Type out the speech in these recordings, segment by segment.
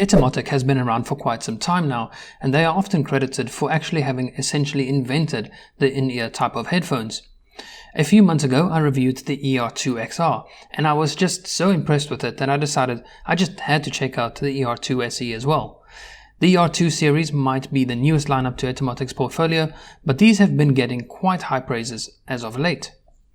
Etymotic has been around for quite some time now, and they are often credited for actually having essentially invented the in-ear type of headphones. A few months ago, I reviewed the ER2XR, and I was just so impressed with it that I decided I just had to check out the ER2SE as well. The ER2 series might be the newest lineup to Etymotic's portfolio, but these have been getting quite high praises as of late.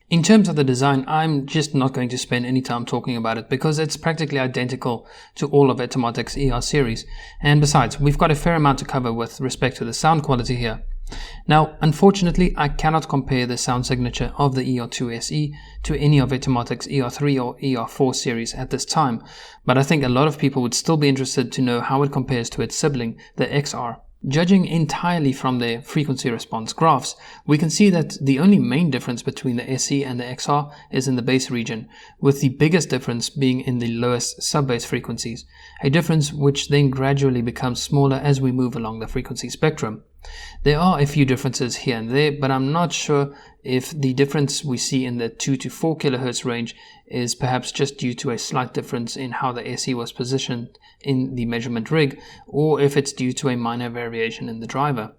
In terms of the design, I'm just not going to spend any time talking about it because it's practically identical to all of Etymotic's ER series, and besides, we've got a fair amount to cover with respect to the sound quality here. Now, unfortunately, I cannot compare the sound signature of the ER2SE to any of Etymotic's ER3 or ER4 series at this time, but I think a lot of people would still be interested to know how it compares to its sibling, the XR. Judging entirely from their frequency response graphs, we can see that the only main difference between the SE and the XR is in the bass region, with the biggest difference being in the lowest sub-bass frequencies, a difference which then gradually becomes smaller as we move along the frequency spectrum. There are a few differences here and there, but I'm not sure if the difference we see in the 2 to 4 kHz range is perhaps just due to a slight difference in how the SE was positioned in the measurement rig, or if it's due to a minor variation in the driver.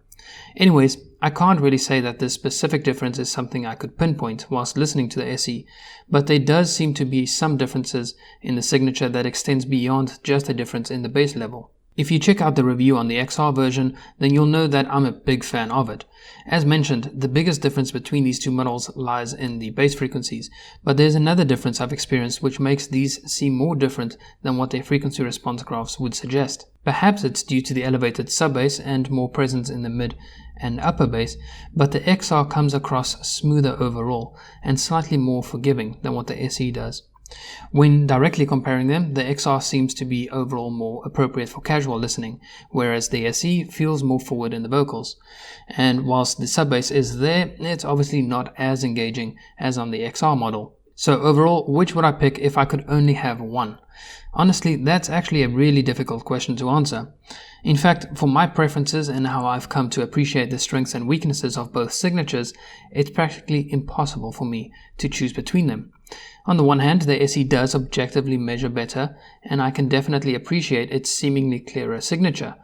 Anyways, I can't really say that this specific difference is something I could pinpoint whilst listening to the SE, but there does seem to be some differences in the signature that extends beyond just a difference in the bass level. If you check out the review on the XR version, then you'll know that I'm a big fan of it. As mentioned, the biggest difference between these two models lies in the bass frequencies, but there's another difference I've experienced which makes these seem more different than what their frequency response graphs would suggest. Perhaps it's due to the elevated sub-bass and more presence in the mid and upper bass, but the XR comes across smoother overall and slightly more forgiving than what the SE does. When directly comparing them, the XR seems to be overall more appropriate for casual listening, whereas the SE feels more forward in the vocals. And whilst the sub-bass is there, it's obviously not as engaging as on the XR model. So overall, which would I pick if I could only have one? Honestly, that's actually a really difficult question to answer. In fact, for my preferences and how I've come to appreciate the strengths and weaknesses of both signatures, it's practically impossible for me to choose between them. On the one hand, the SE does objectively measure better, and I can definitely appreciate its seemingly clearer signature.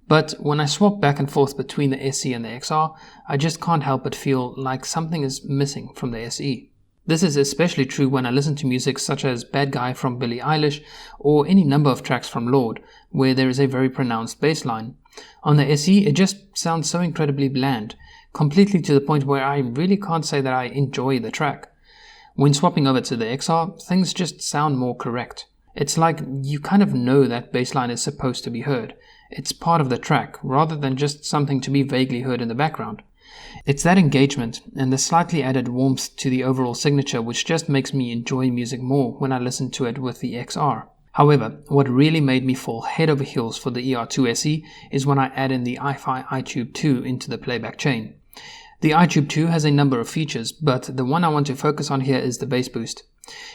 But when I swap back and forth between the SE and the XR, I just can't help but feel like something is missing from the SE. This is especially true when I listen to music such as Bad Guy from Billie Eilish or any number of tracks from Lorde, where there is a very pronounced bass line. On the SE, it just sounds so incredibly bland, completely to the point where I really can't say that I enjoy the track. When swapping over to the XR, things just sound more correct. It's like you kind of know that bass line is supposed to be heard. It's part of the track, rather than just something to be vaguely heard in the background. It's that engagement and the slightly added warmth to the overall signature which just makes me enjoy music more when I listen to it with the XR. However, what really made me fall head over heels for the ER2SE is when I add in the iFi iTube 2 into the playback chain. The iTube 2 has a number of features, but the one I want to focus on here is the bass boost.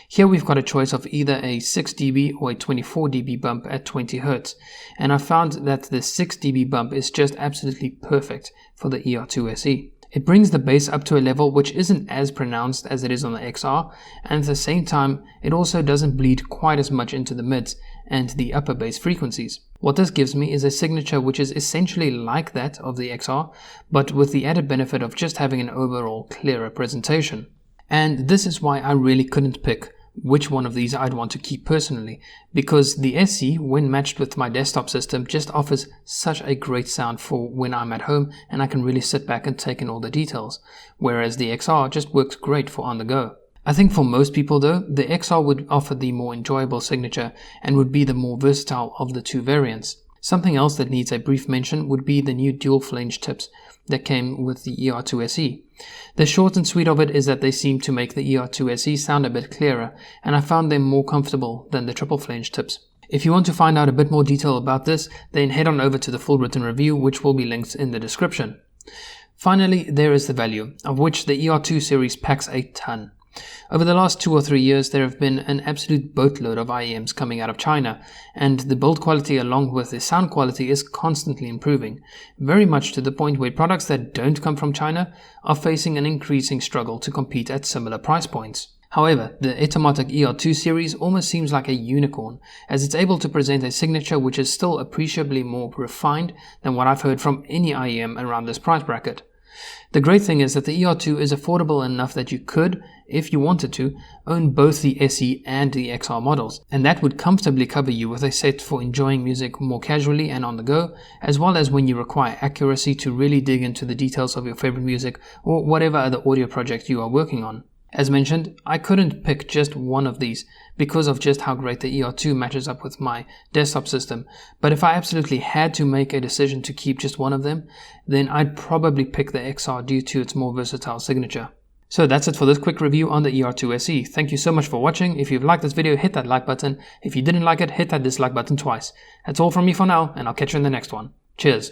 Here we've got a choice of either a 6 dB or a 24 dB bump at 20 Hz, and I found that the 6 dB bump is just absolutely perfect for the ER2SE. It brings the bass up to a level which isn't as pronounced as it is on the XR, and at the same time it also doesn't bleed quite as much into the mids and the upper bass frequencies. What this gives me is a signature which is essentially like that of the XR, but with the added benefit of just having an overall clearer presentation. And this is why I really couldn't pick which one of these I'd want to keep personally, because the SE, when matched with my desktop system, just offers such a great sound for when I'm at home and I can really sit back and take in all the details, whereas the XR just works great for on the go. I think for most people though, the XR would offer the more enjoyable signature and would be the more versatile of the two variants. Something else that needs a brief mention would be the new dual flange tips that came with the ER2SE. The short and sweet of it is that they seem to make the ER2SE sound a bit clearer, and I found them more comfortable than the triple flange tips. If you want to find out a bit more detail about this, then head on over to the full written review, which will be linked in the description. Finally, there is the value, of which the ER2 series packs a ton. Over the last 2 or 3 years, there have been an absolute boatload of IEMs coming out of China, and the build quality along with the sound quality is constantly improving, very much to the point where products that don't come from China are facing an increasing struggle to compete at similar price points. However, the Etymotic ER2 series almost seems like a unicorn, as it's able to present a signature which is still appreciably more refined than what I've heard from any IEM around this price bracket. The great thing is that the ER2 is affordable enough that you could, if you wanted to, own both the SE and the XR models, and that would comfortably cover you with a set for enjoying music more casually and on the go, as well as when you require accuracy to really dig into the details of your favorite music or whatever other audio project you are working on. As mentioned, I couldn't pick just one of these because of just how great the ER2 matches up with my desktop system, but if I absolutely had to make a decision to keep just one of them, then I'd probably pick the XR due to its more versatile signature. So that's it for this quick review on the ER2SE. Thank you so much for watching. If you've liked this video, hit that like button. If you didn't like it, hit that dislike button twice. That's all from me for now, and I'll catch you in the next one. Cheers.